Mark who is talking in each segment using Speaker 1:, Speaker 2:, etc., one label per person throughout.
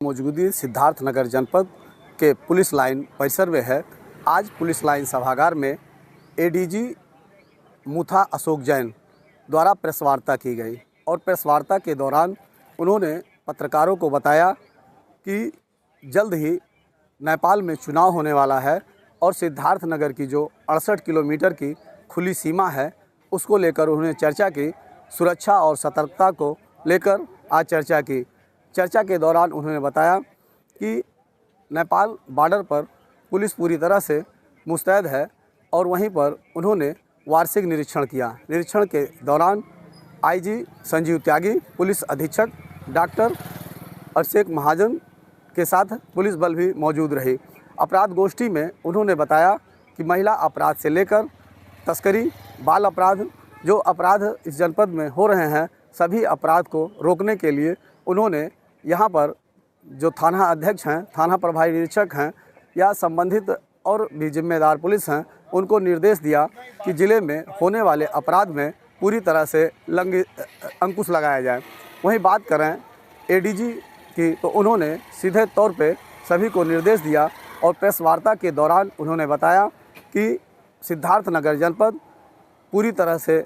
Speaker 1: मौजूदगी सिद्धार्थनगर जनपद के पुलिस लाइन परिसर में है। आज पुलिस लाइन सभागार में एडीजी मुथा अशोक जैन द्वारा प्रेस वार्ता की गई और प्रेस वार्ता के दौरान उन्होंने पत्रकारों को बताया कि जल्द ही नेपाल में चुनाव होने वाला है और सिद्धार्थनगर की जो 68 किलोमीटर की खुली सीमा है उसको लेकर उन्होंने चर्चा की। सुरक्षा और सतर्कता को लेकर आज चर्चा की। चर्चा के दौरान उन्होंने बताया कि नेपाल बॉर्डर पर पुलिस पूरी तरह से मुस्तैद है और वहीं पर उन्होंने वार्षिक निरीक्षण किया। निरीक्षण के दौरान आईजी संजीव त्यागी, पुलिस अधीक्षक डॉक्टर अभिषेक महाजन के साथ पुलिस बल भी मौजूद रही। अपराध गोष्ठी में उन्होंने बताया कि महिला अपराध से लेकर तस्करी, बाल अपराध, जो अपराध इस जनपद में हो रहे हैं, सभी अपराध को रोकने के लिए उन्होंने यहाँ पर जो थाना अध्यक्ष हैं, थाना प्रभारी निरीक्षक हैं या संबंधित और भी जिम्मेदार पुलिस हैं, उनको निर्देश दिया कि ज़िले में होने वाले अपराध में पूरी तरह से अंकुश लगाया जाए। वहीं बात करें एडीजी की तो उन्होंने सीधे तौर पे सभी को निर्देश दिया और प्रेस वार्ता के दौरान उन्होंने बताया कि सिद्धार्थनगर जनपद पूरी तरह से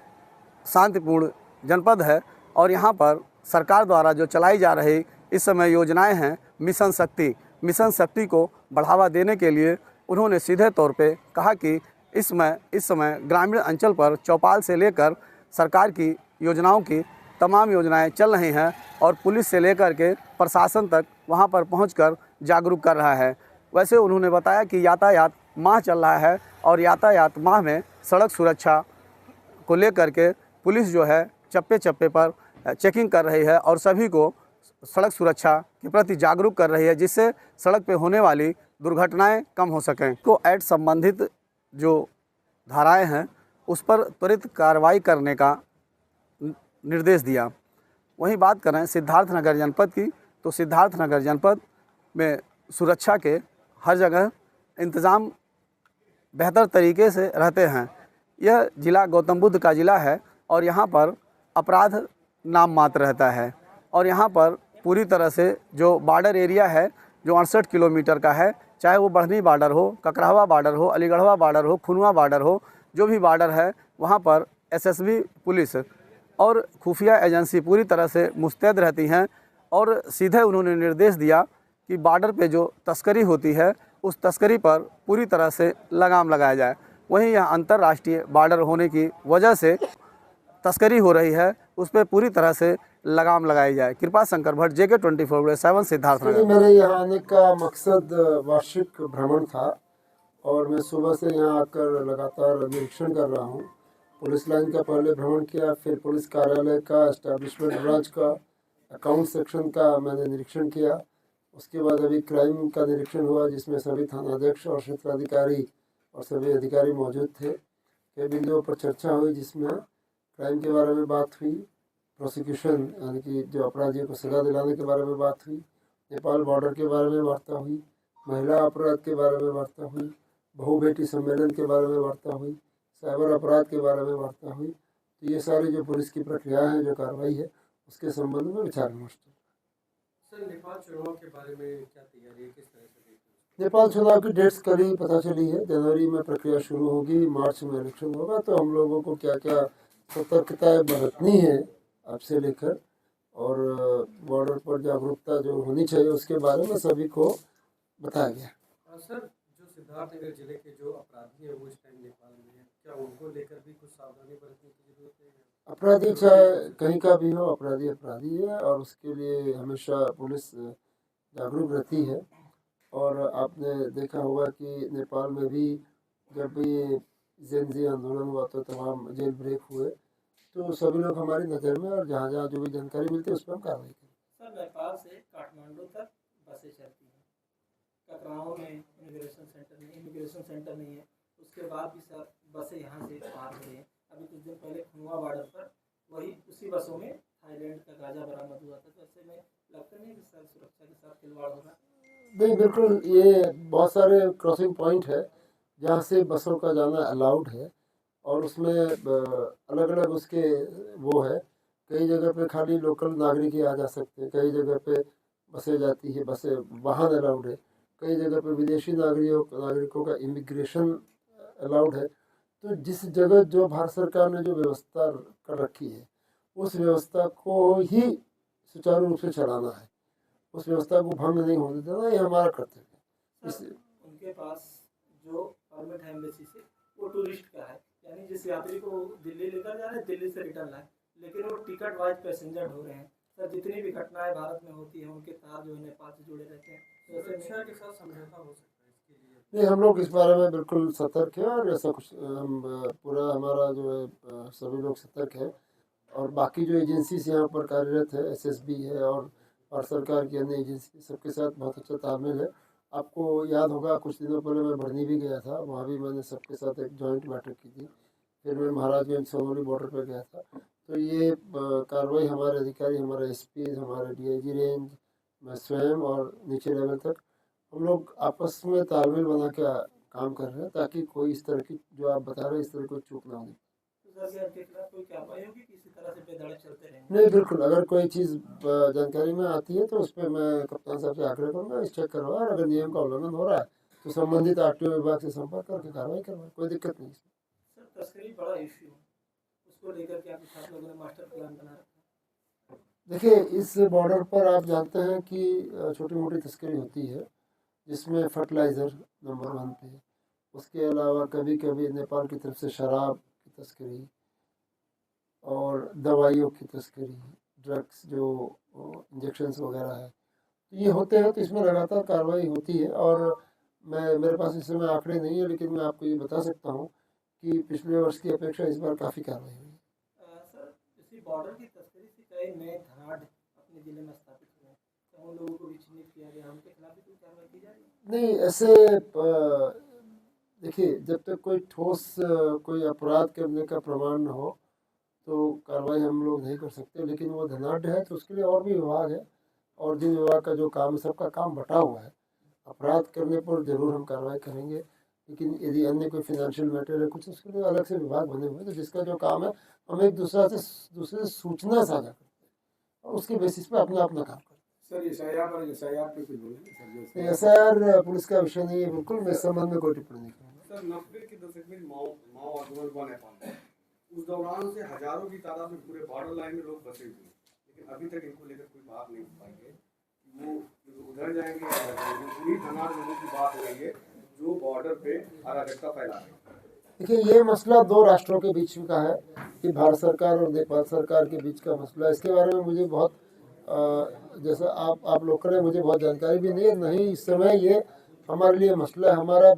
Speaker 1: शांतिपूर्ण जनपद है और यहाँ पर सरकार द्वारा जो चलाई जा रही इस समय योजनाएं हैं मिशन शक्ति को बढ़ावा देने के लिए उन्होंने सीधे तौर पे कहा कि इस समय ग्रामीण अंचल पर चौपाल से लेकर सरकार की योजनाओं की तमाम योजनाएं चल रही हैं और पुलिस से लेकर के प्रशासन तक वहां पर पहुंचकर जागरूक कर रहा है। वैसे उन्होंने बताया कि यातायात माह चल रहा है और यातायात माह में सड़क सुरक्षा को लेकर के पुलिस जो है चप्पे चप्पे पर चेकिंग कर रही है और सभी को सड़क सुरक्षा के प्रति जागरूक कर रही है, जिससे सड़क पे होने वाली दुर्घटनाएं कम हो सकें। तो एक्ट संबंधित जो धाराएं हैं उस पर त्वरित कार्रवाई करने का निर्देश दिया। वहीं बात करें सिद्धार्थनगर जनपद की तो सिद्धार्थनगर जनपद में सुरक्षा के हर जगह इंतज़ाम बेहतर तरीके से रहते हैं। यह ज़िला गौतम बुद्ध का ज़िला है और यहाँ पर अपराध नाम मात्र रहता है और यहाँ पर पूरी तरह से जो बॉर्डर एरिया है जो 68 किलोमीटर का है, चाहे वो बढ़नी बॉर्डर हो, ककरावा बॉर्डर हो, अलीगढ़वा बॉर्डर हो, खुनवा बॉर्डर हो, जो भी बॉर्डर है वहाँ पर एसएसबी पुलिस और खुफिया एजेंसी पूरी तरह से मुस्तैद रहती हैं और सीधे उन्होंने निर्देश दिया कि बॉर्डर पे जो तस्करी होती है उस तस्करी पर पूरी तरह से लगाम लगाया जाए। वहीं यह अंतर्राष्ट्रीय बॉर्डर होने की वजह से तस्करी हो रही है, उस पर पूरी तरह से लगाम लगाई जाए। कृपा शंकर भट्ट, JK 24/7 सिद्धार्थनगर।
Speaker 2: मेरे यहाँ आने का मकसद वार्षिक भ्रमण था और मैं सुबह से यहाँ आकर लगातार निरीक्षण कर रहा हूँ। पुलिस लाइन का पहले भ्रमण किया, फिर पुलिस कार्यालय का, एस्टैब्लिशमेंट ब्रांच का, अकाउंट सेक्शन का मैंने निरीक्षण किया। उसके बाद अभी क्राइम का निरीक्षण हुआ जिसमें सभी थानाध्यक्ष और क्षेत्राधिकारी और सभी अधिकारी मौजूद थे। कई बिंदुओं पर चर्चा हुई जिसमें क्राइम के बारे में बात हुई, प्रोसिक्यूशन यानी कि जो अपराधियों को सजा दिलाने के बारे में बात हुई, नेपाल बॉर्डर के बारे में वार्ता हुई, महिला अपराध के बारे में वार्ता हुई, बहु बेटी सम्मेलन के बारे में वार्ता हुई, साइबर अपराध के बारे में वार्ता हुई। तो ये सारी जो पुलिस की प्रक्रिया है, जो कार्रवाई है, उसके संबंध में विचार विमर्श।
Speaker 3: सर, नेपाल चुनाव के बारे में क्या तैयारी है, किस तरह से देखते हैं?
Speaker 2: नेपाल चुनाव की डेट्स करीब पता चली है। जनवरी में प्रक्रिया शुरू होगी, मार्च में इलेक्शन होगा। तो हम लोगों को क्या क्या सतर्कताएं बरतनी है आपसे लेकर और बॉर्डर पर जागरूकता जो होनी चाहिए उसके बारे में सभी को बताया गया।
Speaker 3: सर, जो सिद्धार्थनगर जिले के जो अपराधी हैं वो इस टाइम नेपाल में हैं, क्या उनको लेकर भी कुछ सावधानी बरतने की जरूरत है?
Speaker 2: अपराधी चाहे कहीं का भी हो, अपराधी अपराधी है और उसके लिए हमेशा पुलिस जागरूक रहती है। और आपने देखा होगा कि नेपाल में भी जब भी जेनजी आंदोलन हुआ तो तमाम जेल ब्रेक हुए, तो सभी लोग हमारी नज़र में और जहाँ जहाँ जो भी जानकारी मिलती है उस पर हम कार्रवाई करें।
Speaker 4: सर, नेपाल से काठमांडू तक बसें चलती हैं। ककराओं में इमिग्रेशन सेंटर नहीं है, उसके बाद भी सर बसें यहाँ से पार हो रही हैं। अभी कुछ दिन पहले खुनवा बॉर्डर पर उसी बसों में थाईलैंड का गांजा बरामद हुआ था। तो ऐसे में लगता नहीं कि सर सुरक्षा के साथ खिलवाड़ होगा?
Speaker 2: नहीं, बिल्कुल। ये बहुत सारे क्रॉसिंग पॉइंट है जहाँ से बसों का जाना अलाउड है और उसमें अलग अलग उसके वो है। कई जगह पे खाली लोकल नागरिक ही आ जा सकते हैं, कई जगह पे बसें जाती है, बसें वाहन अलाउड है, कई जगह पर विदेशी नागरिकों का इमिग्रेशन अलाउड है। तो जिस जगह जो भारत सरकार ने जो व्यवस्था कर रखी है उस व्यवस्था को ही सुचारू रूप से चलाना है, उस व्यवस्था को भंग नहीं होने देना, ये हमारा कर्तव्य है।
Speaker 4: सर, उनके पास जो परमिट है एम्बेसी से वो टूरिस्ट का है, यानी जिस यात्री को दिल्ली लेकर जा रहे हैं दिल्ली से रिटर्न लाए, लेकिन वो टिकट वाइज पैसेंजर हो रहे हैं। सर, जितनी भी घटनाएं भारत में होती है उनके तार जो है नेपाल से जुड़े रहते हैं, तो ऐसे
Speaker 3: सुरक्षा के साथ समझौता हो सकता है इसके लिए?
Speaker 2: नहीं, हम लोग इस बारे में बिल्कुल सतर्क है और ऐसा कुछ हम पूरा हमारा जो है सभी लोग सतर्क है। और बाकी जो एजेंसीज यहाँ पर कार्यरत है, एसएसबी है और भारत सरकार की अन्य एजेंसी, सबके साथ बहुत अच्छा तालमेल है। आपको याद होगा कुछ दिनों पहले मैं बढ़नी भी गया था, वहाँ भी मैंने सबके साथ एक जॉइंट बैठक की थी। फिर मैं महाराजगंज सोनौली बॉर्डर पर गया था। तो ये कार्रवाई हमारे अधिकारी, हमारे एसपी, हमारे डीआईजी रेंज, मैं स्वयं और नीचे लेवल तक हम लोग आपस में तालमेल बना के काम कर रहे हैं, ताकि कोई इस तरह की जो आप बता रहे हैं इस तरह कोई चूक ना हो। नहीं, बिल्कुल, अगर कोई चीज़ जानकारी में आती है तो उस पर मैं कप्तान साहब से आग्रह करूँगा इस चेक करवाएं, और अगर नियम का उल्लंघन हो रहा है तो संबंधित आरटीओ विभाग से संपर्क करके कार्रवाई करवाएं, कोई दिक्कत नहीं।
Speaker 4: सर, तस्करी बड़ा इश्यू है, उसको लेकर के आपके साथ लोगों ने मास्टर प्लान बना रखा है।
Speaker 2: देखिए, इस बॉर्डर पर आप जानते हैं कि छोटी मोटी तस्करी होती है, जिसमें फर्टिलाइज़र नंबर 1 पे, उसके अलावा कभी कभी नेपाल की तरफ से शराब की तस्करी और दवाइयों की तस्करी, ड्रग्स जो इंजेक्शंस वगैरह है, तो ये होते हैं। तो इसमें लगातार कार्रवाई होती है और मेरे पास इस समय आंकड़े नहीं है, लेकिन मैं आपको ये बता सकता हूँ कि पिछले वर्ष की अपेक्षा इस बार काफ़ी कार्रवाई हुई है।
Speaker 4: सर, इसी बॉर्डर की तस्करी से कई नए धनाढ़ अपने जिले में स्थापित हुए हैं, तो उन लोगों को भी चिन्हित किया गया, उनके खिलाफ भी कोई कार्रवाई की जा रही है?
Speaker 2: नहीं, ऐसे देखिए, जब तक कोई ठोस कोई अपराध करने का प्रमाण न हो तो कार्रवाई हम लोग नहीं कर सकते। लेकिन वो धनाढ़ है तो उसके लिए और भी विभाग है, और जिन विभाग का जो काम है सबका काम बटा हुआ है। अपराध करने पर जरूर हम कार्रवाई करेंगे, लेकिन यदि अन्य कोई फिनेंशियल मैटर है कुछ, उसके लिए अलग से विभाग बने हुए हैं। तो जिसका जो काम है हम एक दूसरे से सूचना साझा करते हैं और उसके बेसिस पे अपना अपना काम करते हैं।
Speaker 5: सर, एसआईआर पे कुछ बोलेंगे?
Speaker 2: एसआईआर पुलिस का विषय नहीं है, बिल्कुल मैं इस संबंध में कोई टिप्पणी नहीं करूँगा।
Speaker 5: सर, 90 के दशक में माओ आंदोलन हुआ नेपाल में, उस दौरान से हजारों की तादाद में पूरे बॉर्डर लाइन में लोग बसे हुए, लेकिन अभी तक इनको लेकर कोई बात नहीं हो पाई है। वो उधर जाएंगे, पूरी धनाढ़ लोगों की बात हो रही है जो बॉर्डर पे अराजकता फैला रहे हैं।
Speaker 2: देखिए, ये मसला दो राष्ट्रों के बीच का है कि भारत सरकार और नेपाल सरकार के बीच का मसला। इसके बारे में मुझे बहुत जैसा आप लोग करें, मुझे बहुत जानकारी भी नहीं है, नहीं इस समय ये हमारे लिए मसला है। हमारा